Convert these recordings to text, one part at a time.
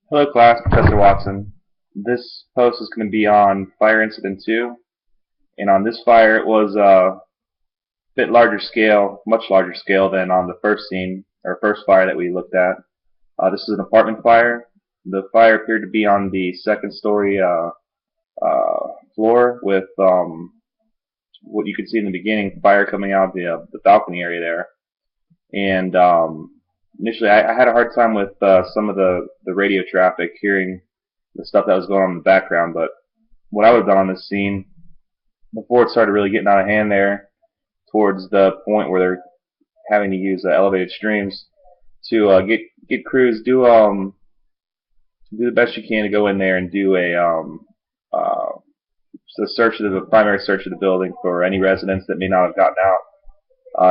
Hello class, Professor Watson. This post is going to be on Fire Incident 2, and on this fire it was a bit larger scale, much larger scale than on the first scene, or first fire that we looked at. This is an apartment fire. The fire appeared to be on the second story floor with what you could see in the beginning, fire coming out of the balcony area there. And initially I had a hard time with some of the radio traffic, hearing the stuff that was going on in the background, but what I would have done on this scene before it started really getting out of hand there, towards the point where they're having to use elevated streams to get crews do the best you can to go in there and do uh, a search of the primary search of the building for any residents that may not have gotten out.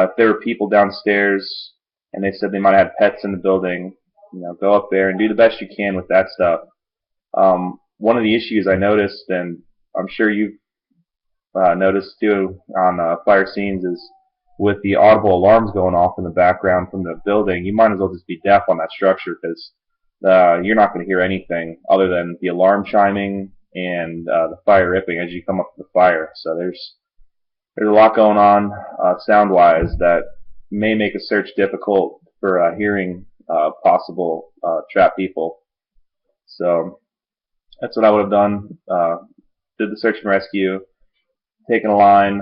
If there were people downstairs and they said they might have pets in the building, go up there and do the best you can with that stuff. One of the issues I noticed, and I'm sure you've noticed too on fire scenes, is with the audible alarms going off in the background from the building, you might as well just be deaf on that structure, because you're not going to hear anything other than the alarm chiming and the fire ripping as you come up to the fire. So there's a lot going on sound-wise that may make a search difficult for hearing possible trapped people. So that's what I would have done. Did the search and rescue, taken a line,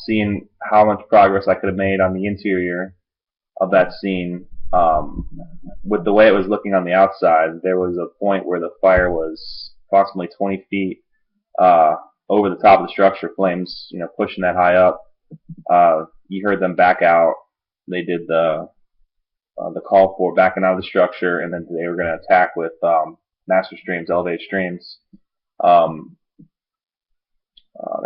seeing how much progress I could have made on the interior of that scene. With the way it was looking on the outside, there was a point where the fire was approximately 20 feet over the top of the structure, flames, pushing that high up. You heard them back out. They did the call for backing out of the structure, and then they were going to attack with master streams, elevated streams. That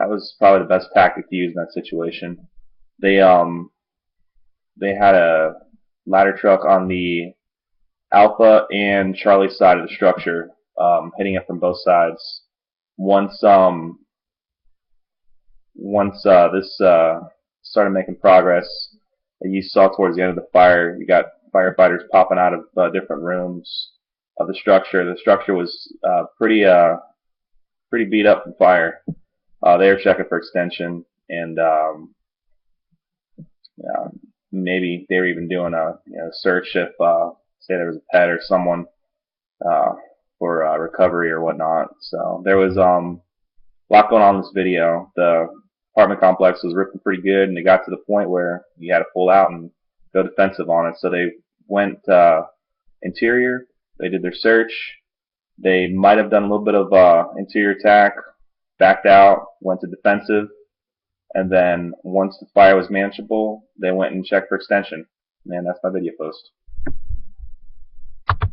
was probably the best tactic to use in that situation. They had a ladder truck on the Alpha and Charlie side of the structure, hitting it from both sides. Once this started making progress, you saw towards the end of the fire, you got firefighters popping out of different rooms of the structure. The structure was pretty beat up from fire. They were checking for extension, and maybe they were even doing a search if say there was a pet or someone for recovery or whatnot. So there was a lot going on in this video. The apartment complex was ripping pretty good, and they got to the point where you had to pull out and go defensive on it. So they went interior. They did their search. They might have done a little bit of interior attack, backed out, went to defensive, and then once the fire was manageable, they went and checked for extension. And that's my video post.